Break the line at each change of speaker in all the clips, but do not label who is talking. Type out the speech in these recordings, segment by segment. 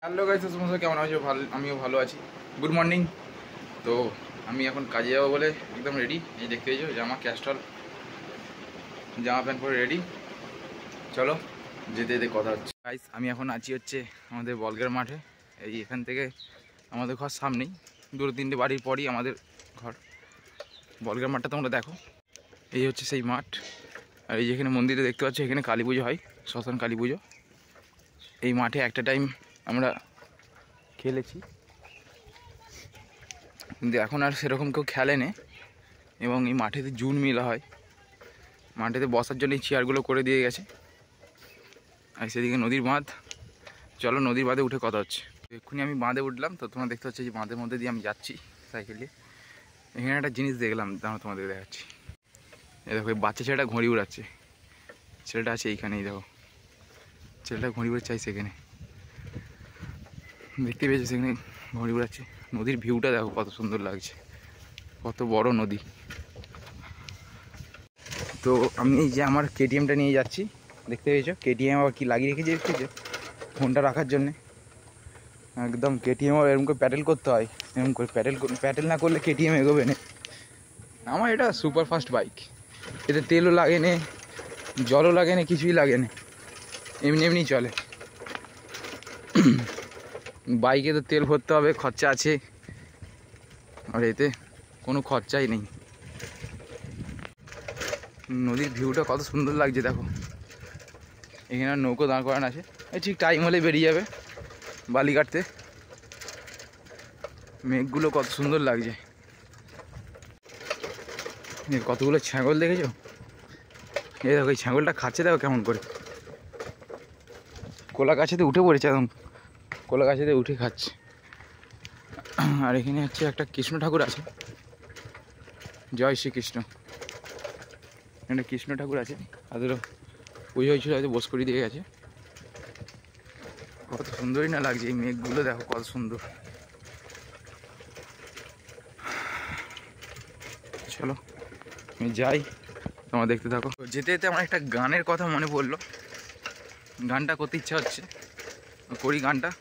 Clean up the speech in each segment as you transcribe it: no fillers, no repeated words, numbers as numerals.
Hello guys, তোমরা কেমন আছো? আমিও ভালো আছি। Good morning. তো আমি এখন কাজে যাবো বলে একদম রেডি। এই দেখতে পেয়েছো, জামা ক্যাস্টল, জামা প্যান্ট পরে রেডি। চলো যেতে যেতে কথা হচ্ছে। গাইস আমি এখন আছি হচ্ছে আমাদের বলগের মাঠে। এই এখান থেকে আমাদের ঘর সামনেই, 2-3টে বাড়ির পরই আমাদের ঘর। বলগের মাঠটা তোমরা দেখো, এই হচ্ছে সেই মাঠ। আর এই যেখানে মন্দিরে দেখতে পাচ্ছ, এখানে কালী পুজো হয়, শ্মশান কালী পুজো। এই মাঠে একটা টাইম আমরা খেলেছি, কিন্তু এখন আর সেরকম কেউ খেলে না। এবং এই মাঠেতে জুন মেলা হয়, মাঠেতে বসার জন্য এই চেয়ারগুলো করে দিয়ে গেছে। আর সেদিকে নদীর বাঁধ। চলো নদীর বাঁধে উঠে কথা হচ্ছে। এক্ষুনি আমি বাঁধে উঠলাম, তো তোমরা দেখতে পাচ্ছ যে বাঁধের মধ্যে দিয়ে আমি যাচ্ছি সাইকেল নিয়ে। এখানে একটা জিনিস দেখলাম, দাঁড়াও তোমাদের দেখাচ্ছি। এই দেখো, এই বাচ্চা ছেলেটা ঘড়ি উড়াচ্ছে। ছেলেটা আছে এইখানেই, দেখো ছেলেটা ঘড়ি উড়াচ্ছে সেখানে, দেখতে পেয়েছো সেখানে ঘড়ি উড়াচ্ছে। নদীর ভিউটা দেখো কত সুন্দর লাগছে, কত বড় নদী। তো আমি এই যে আমার কেটিএমটা নিয়ে যাচ্ছি, দেখতে পেয়েছো কেটিএম আবার কি লাগিয়ে রেখেছি, দেখতেছো ফোনটা রাখার জন্যে। একদম কেটিএম এরকম করে প্যাডেল করতে হয়, এরকম করে প্যাডেল না করলে কেটিএম এগোবে না। আমার এটা সুপার ফাস্ট বাইক, এতে তেলও লাগে না, জলও লাগে না, কিছুই লাগে না, এমনি এমনি চলে। বাইকে তো তেল ভরতে হবে, খরচা আছে, আর এতে কোনো খরচাই নেই। নদীর ভিউটা কত সুন্দর লাগছে দেখো। এখানে নৌকো দাঁড় করানো আছে, এই ঠিক টাইম হলে বেরিয়ে যাবে বালি কাটতে। মেঘগুলো কত সুন্দর লাগছে। কতগুলো ছাগল দেখেছো? এই দেখো, এই ছাগলটা খাচ্ছে, দেখো কেমন করে কোলা গাছেতে উঠে পড়েছে, একদম কোলা গাছেতে উঠে খাচ্ছে। আর এখানে হচ্ছে একটা কৃষ্ণ ঠাকুর আছে, জয় শ্রীকৃষ্ণ। একটা কৃষ্ণ ঠাকুর আছে, তাদেরও পুজো হয়েছিল, হয়তো বোস করে দিয়ে গেছে। কত সুন্দরই না লাগছে, এই মেঘগুলো দেখো কত সুন্দর। চলো আমি যাই, তোমরা দেখতে থাকো। যেতে যেতে আমার একটা গানের কথা মনে পড়লো, গানটা করতে ইচ্ছা হচ্ছে, করি গানটা।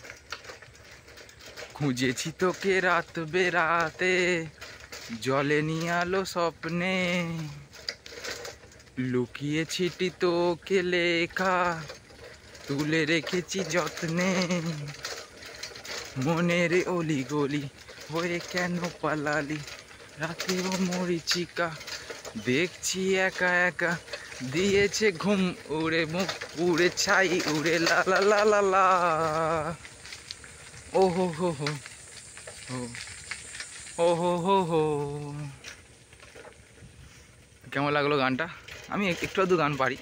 খুঁজেছি তোকে রাত বেরাতে, জলে নিয়ে আলো স্বপ্নে, লুকিয়ে ছিটি তোকে লেখা, তুলে রেখেছি যত্নে, মনের অলি গলি হয়ে কেন পালালি, রাতেও মরিচিকা দেখছি একা একা, দিয়েছে ঘুম উড়ে মুখ উড়ে ছাই উড়ে লা লা লা লা লা। ও হো হো হো, ও হো হো হো। কেমন লাগলো গানটা? আমি একটু আধটু গান পারি।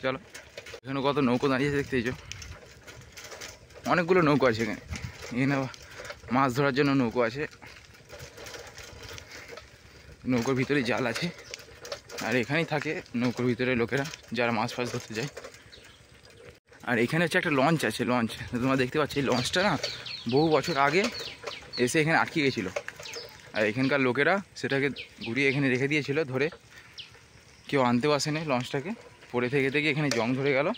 চলো, এখানে কত নৌকো দাঁড়িয়েছে দেখতে পেয়েছো, অনেকগুলো নৌকো আছে এখানে। এখানে মাছ ধরার জন্য নৌকো আছে, নৌকোর ভিতরে জাল আছে, আর এখানেই থাকে নৌকোর ভিতরে লোকেরা যারা মাছ ফাছ ধরতে যায়। আর এখানে হচ্ছে একটা লঞ্চ আছে, লঞ্চ তোমরা দেখতে পাচ্ছ। এই লঞ্চটা না বহু বছর আগে এসে এখানে আটকে গেছিলো, আর এখানকার লোকেরা সেটাকে ঘুরিয়ে এখানে রেখে দিয়েছিল ধরে, কেউ আনতেও আসেনি লঞ্চটাকে। পড়ে থেকে থেকে এখানে জং ধরে গেল,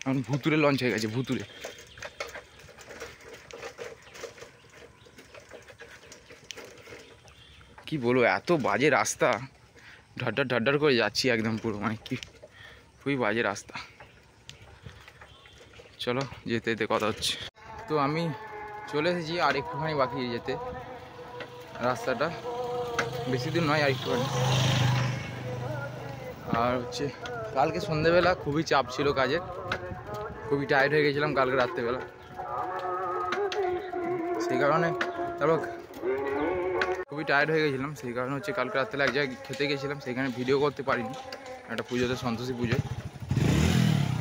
এখন ভুতুরে লঞ্চ হয়ে গেছে, ভুতুরে। কি বলবো, এত বাজে রাস্তা, ঢাড্ডার ঢাড্ডার করে যাচ্ছি একদম পুরো, মানে কি খুবই বাজে রাস্তা। চলো যেতে যেতে কথা হচ্ছে। তো আমি চলে এসেছি, আর একটুখানি বাকি যেতে, রাস্তাটা বেশি দূর নয়, আর একটুখানি। আর হচ্ছে কালকে সন্ধেবেলা খুবই চাপ ছিল কাজের, খুবই টায়ার্ড হয়ে গেছিলাম কালকে রাত্রেবেলা, সেই কারণে তারপর খুবই টায়ার্ড হয়ে গেছিলাম, সেই কারণে হচ্ছে কালকে রাত্রে এক জায়গায় খেতে গেছিলাম, সেখানে ভিডিও করতে পারিনি। একটা পুজোতে, সন্তোষী পুজোয়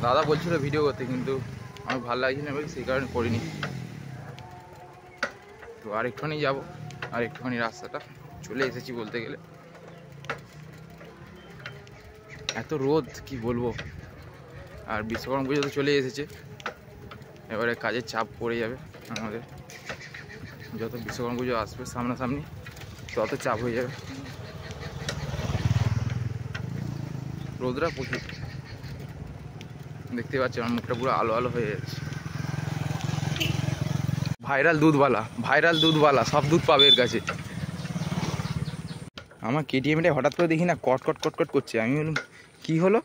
দাদা বলছিল ভিডিও করতে, কিন্তু আমার ভালো লাগছিল না বলে সেই কারণে করিনি। তো আর একটুখানি যাবো, আর একটুখানি রাস্তাটা চলে এসেছি বলতে গেলে। এত রোদ কি বলবো। আর বিশ্বকর্মা পুজো তো চলে এসেছে, এবারে কাজের চাপ পড়ে যাবে আমাদের। যত বিশ্বকর্মা পুজো আসবে সামনাসামনি, তত চাপ হয়ে যাবে। রোদরা প্রচুর, দেখতে পাচ্ছি আমার মুখটা পুরো আলো আলো হয়ে যাচ্ছে। ভাইরাল দুধওয়ালা সব দুধ পাবে এর কাছে। আমার কেটিএমটা হঠাৎ করে দেখি না কট কট কট কট করছে, আমি বললাম কী হলো,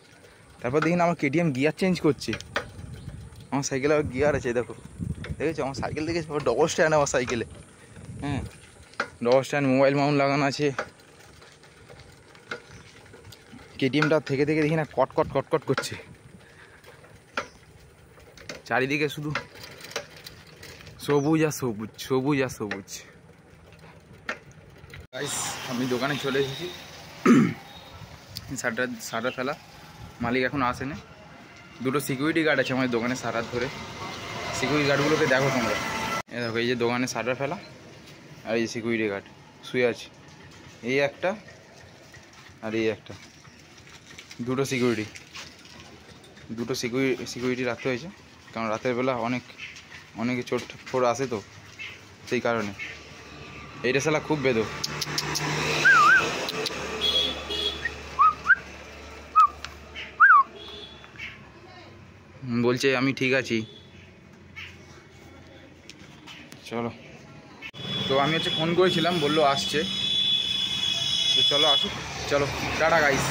তারপর দেখি না আমার কেটিএম গিয়ার চেঞ্জ করছে। আমার সাইকেলে আবার গিয়ার আছে, দেখেছো আমার সাইকেল দেখেছো, ডবল স্ট্যান্ড আমার সাইকেলে, হ্যাঁ ডবল স্ট্যান্ড, মোবাইল মাউন্ট লাগানো আছে। কেটিএমটা থেকে থেকে দেখি না কট কট কট কট করছে, চারিদিকে শুধু সবুজ আর সবুজ, সবুজ আর সবুজ। গাইস আমি দোকানে চলে এসেছি, শাটার ফেলা, মালিক এখন আসেনি। দুটো সিকিউরিটি গার্ড আছে আমাদের দোকানে শাটার ধরে, সিকিউরিটি গার্ডগুলোকে দেখো তোমরা, এই দেখো এই যে দোকানে শাটার ফেলা আর এই যে সিকিউরিটি গার্ড শুয়ে আছে, এই একটা আর এই একটা, দুটো সিকিউরিটি রাখতে হয়েছে, কারণ রাতের বেলা অনেকে চোর ফোর আসে তো, সেই কারণে। এইটা শালা খুব বেদো, বলছে আমি ঠিক আছি, চলো। তো আমি ফোন করেছিলাম, বললো আসছে, তো চলো আসুক, চলো টাটা গাইস।